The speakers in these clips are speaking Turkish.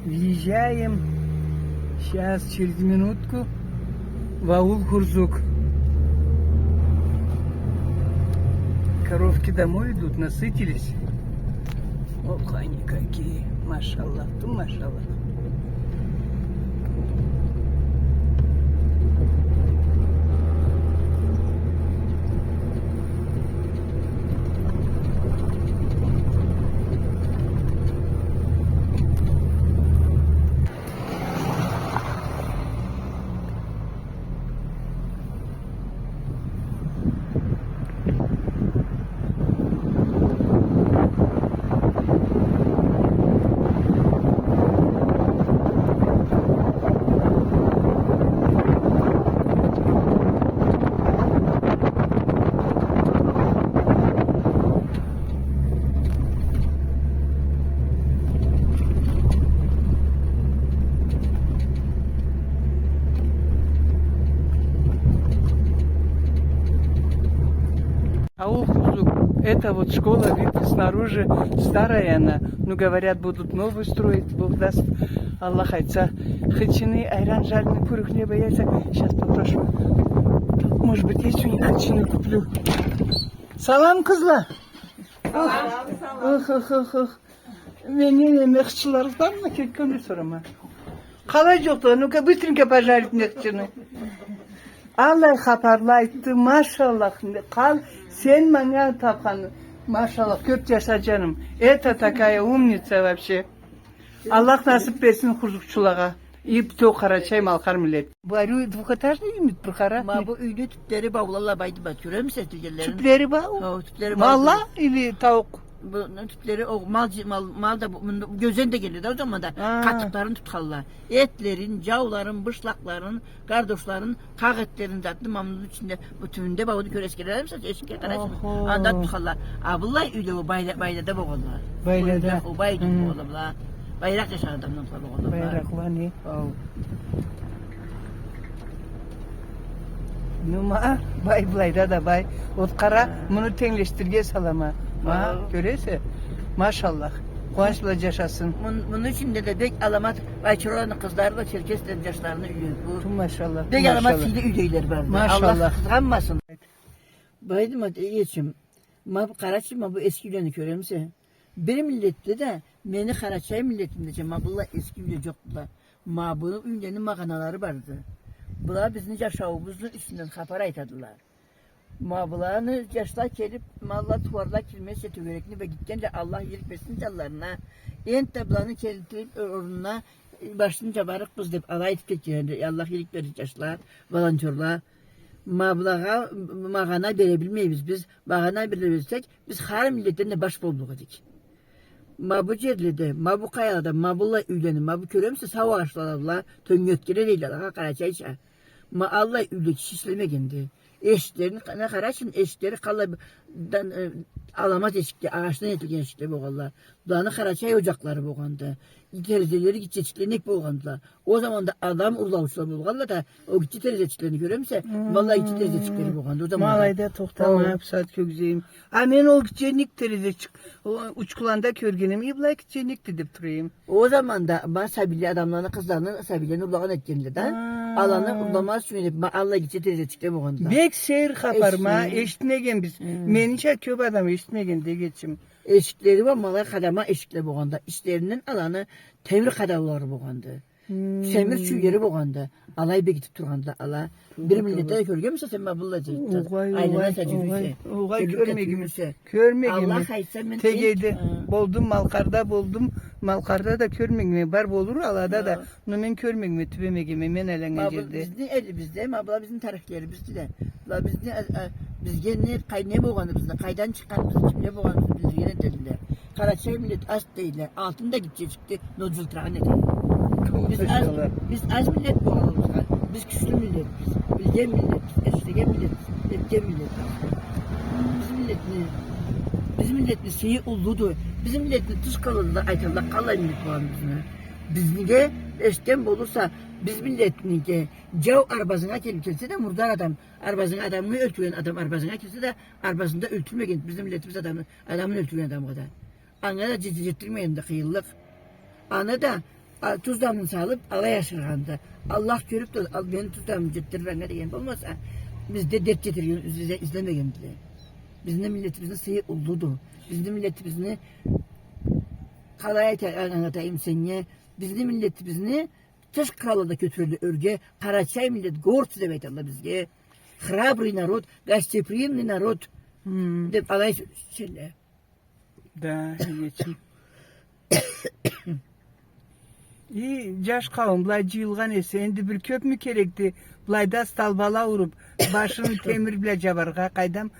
Въезжаем. Сейчас через минутку в аул Хурзук. Коровки домой идут, насытились. Ох, они какие. Машаллах, ту машаллах. Аул Хурзук. Это вот школа, видите, снаружи старая она. Ну, говорят, будут новую строить, Бог даст. Аллах айтса. Хычины, айран жареный, куры хлеба, яйца. Сейчас попрошу. Может быть, есть у них хычины, куплю. Салам, кызла. Ох. Менің мехчылардан мı кеткенді сұрама. Қалай жоқты? Ну-ка, быстренько пожарить мехчины. Аллах хапарлайды, машаллах. Қал, сен маңа тапқан. Машаллах, 4 yaşa canım. Это такая умница вообще. Аллах насып берсін хурзукчулаға. И птё қарачай малқар милет. Барю двухэтажный үймет бұрқара. Ma bu üylü tüpleri bağlala baydı bak görüyor musun tüplerini? Tüpleri bağ? O tüpleri Malla ili tavuk? Bu tüpleri o mal da gözden de geliyor da o zaman da katlıkların tutkallar. Etlerin, cavların, bışlakların, kardeşlerin, kağ etlerin zaten mamlunun içinde bütününde bağlı köreskeler misin? Eşikler karışmış. Anda tutkallar. Abullah üylü o baylada bağlılar. Baylada. O baydı bağlılar. Bayrak yaşar adamdan bağlılar. Bayrak var ne? Numa bay blayda da bay. Otkara bunu tengleştirge salama. Ma görese. Maşallah. Kuançla yaşasın. Bunun içinde de bek alamat Bayçıroğlu'nun kızları da Çerkeslerin yaşlarını üyüyor. Tüm maşallah. Bek alamat sili üyeyler var. Maşallah. Allah kızganmasın. Baydım hadi geçim. Ma bu Karaçi ma bu eski üleni görüyor musun? Bir millette de beni Karaçay milletinde ma bunlar eski ülü yoktular. Ma bunun ülkenin mağanaları vardı. Bunlar bizim yaşavımızın üstünden kapara aytadılar. Mabılarını yaşlar gelip mallar tuvarlar kilmesi tüverekli ve gittince Allah iyilik versin canlarına. En tablanı keltirip oruna başlayınca varık biz deyip alay edip geçiyor. Allah iyilik verir yaşlar, volontörler. Mabılağa mağana verebilmeyiz biz. Mağana verebilsek biz her milletten de baş bulduk edik. Mabu cerlide, mabu kayalada, mabulla üylenin, mabu körüyor musun? Sağ ağaçlarla, töngötkere değil, Karaçayça. Ma Allah üylik şişleme geldi. Eşitlerini ne karaçın eşitleri kalladan alamat eşikti ağaçtan etilgen eşikti boğallar. Dağını Karaçay ocakları boğandı. Terzileri gitçe eşiklerini boğandılar. O zaman da adam urlavuçlar boğandılar da o gitçe terzi eşiklerini görüyor musun? Vallahi gitçe terzi eşikleri boğandı. O zaman Malayda toxtama hep saat kökzeyim. Men o gitçenik terzi uçkulanda körgenim. İbla gitçenik dedip durayım. O zaman da ben sabili adamlarına kızlarına sabiliğini urlağın etkenler de alanı urlamaz çünkü Allah gitçe terzi eşikleri boğandılar. Bek seyir kaparma eşitmegen biz. Menişe köp adam eşitmegen de geçim. Eşikleri var malay kadama eşikler boğandı. İşlerinin alanı temir kadavları boğandı. Semir çüyleri boğandı. Alay be gidip durğanda ala. Bir millete görüyor musun sen mabulla cıktı. Oğay körmegimi. Allah haysen Tegeydi. Boldum malkarda boldum. Malkarda da körmegimi. Bar bolur alada da. Bunu men körmegimi tübemegimi men elenge girdi. Bizim elimizde mabla bizim tarihleri bizde de. La bizge ne kayne boğandı bizde. Kaydan çıkan biz kimle boğandı biz yine dediler. Karaçay millet az değiller. Altında gidecek çıktı. Nocul trane dedi. Biz az millet boğalımız. Biz güçlü millet. Bilge millet. Eşlige millet. Etke millet. Bizim milletimiz şeyi oldudu. Bizim milletimiz dış kalırlar. Aytırlar kalay millet boğalım bizine. Bizde eşten olursa biz milletine cav arbasına gelirse de murdar adam arbasına adamını öldüren adam arbasına gelirse de arbasında öldürmeyen bizim milletimiz adamın öldüren adam kadar. Ana da ciddirmeyen de kıyıllık. Ana da Tuz damını salıp alay yaşırğandı. Allah görüp de al beni tuz damını getir bana diyen olmasa biz de dert getiriyor izlemeyen bile. Bizim milletimizin sıyı uludu. Bizim milletimizin kalaya anlatayım seni. Bizim milletimizin Тыш кралада көтөрүлдү өргө, Карачай миллет горцы деп айталар бизге. Храбрый народ, гостеприимный народ деп алай сөйлөшчүлөр. Да, geçim. İyi, jaş kavim, bulay jıyılgan ese, endi bir köp mü kerekti? Bulayda stalbala urup, başını temir bile jabarga, kaydam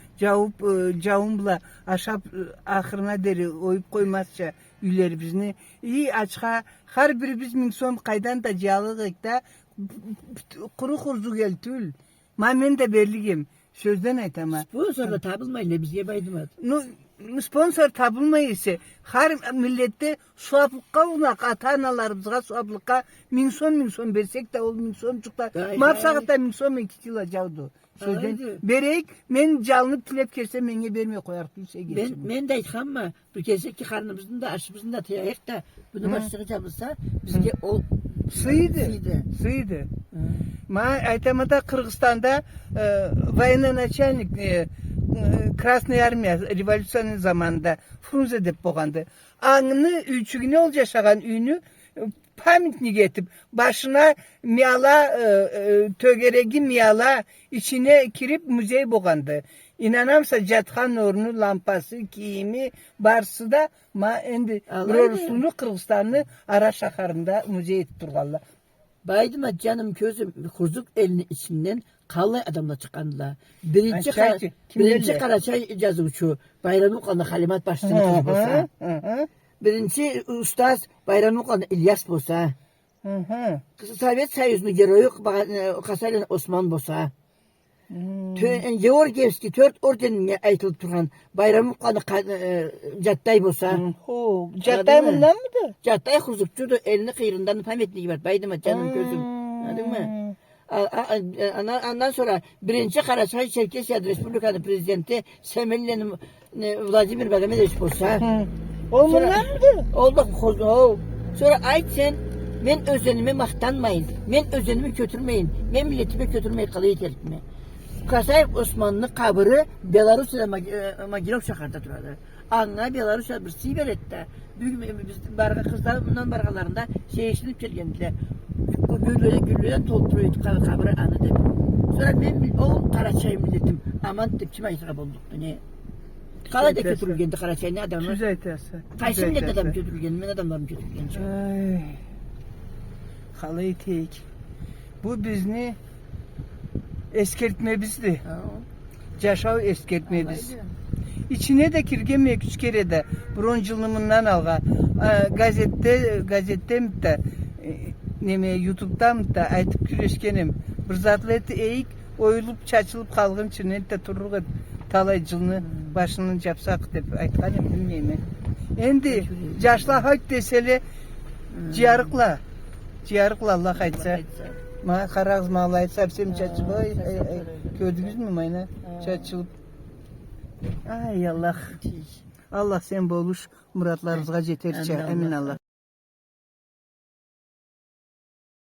javum bula, aşap ahırına deri, oyup koymazça üyleri bizni. İyi açka, har biri biz min son kaydan da jalıgık da, kuru kurzu gel tül. Ma men de berligim, sözden aytama. Bu sonra tabılmayla bizge baydımat. Sponsor tabılmayısı her millette suaplıkka unak ata-analarımızga suaplıkka min son bersek de ol min soncukta mapsağıta min son men kitila javdu. Sözden bereyik men jalınıp tilep kerse menge bermey koyar tülse geçim. Men de aytkan mı? Bu kesek ki karnımızın da aşımızın da teyayık da bunu başlığı javılsa bizge o Sıydı. Ma aytamada Kırgızistan'da военно-начальник Krasnaya Armiya revolüsyanın zamanında Frunze dep boğandı. Anını üçügüne ol yaşagan üyünü pamitnik etip başına miyala tögeregi miyala içine kirip müzeye boğandı. İnanamsa Cathan Ornu lampası kiyimi barsı da ma endi Rusunu Kırgızistan'ı ara şaharında müzeye etip durganlar. Baydıma canım közüm huzuk elinin içinden kalay adamla çıkanlar. Birinci Karaçay yazıcı Bayramı Okan'da Halimat Başkanı kız bolsa. Birinci Ustaz Bayramı Okan'da İlyas bolsa. Sovyet Soyuzu'nun geroyu Kasalyan Osman bolsa. Georgievski 4 ordenine aytılıp turgan Bayramı Okan'da Cattay bolsa. Cattay bundan mıydı? Cattay huzukçuydu. Elini kıyırından pametliği var. Baydıma canım gözüm. Anladın mı? Ondan sonra birinci Karaçay Çerkesya Respublika'nın prezidenti Semelli'nin Vladimir Bagamedoviç bolsa. O bundan mıydı? Oldu. Sonra ayt sen men özenime maktanmayın. Men özenimi kötürmeyin. Men milletimi kötürmeyi kalayı terkime. Kasayev Osmanlı kabırı Belarus'ta Magirov şaharda duradı. Anna Belarus'a bir Siberet'te büyük kızlar bundan bargalarında işinip gelgendiler. Güllüden tolduruyordu kabırı anı dedi. Sonra ben o Karaçay milletim aman deyip kime itiraf olduk ne? Kalada götürülgendi Karaçay ne adamı? Tüzeyterse. Kaysı millet adam götürülgendi, men adamlarım götürülgendi. Kalayı tek. Bu bizni eskertme bizdi. Caşav eskertme biz. İçine de kirgemeye üç kere de bronzcılığımından alga gazette mi de YouTube'dan mı da aytıp küreşkenim. Bir zatlı eti eğik oyulup çaçılıp kalgın için ette turruğa talaycılını başının yapsak dep aytkanım bilmeyeyim. Endi yaşla hayt deseli ciğarıkla Allah aytsa. Ma karağız mağlayı sapsem çaçı boy gördünüz mü mayna çaçılıp. Ay Allah. Allah sen boluş muratlarınızga jeterçe. Emin Allah.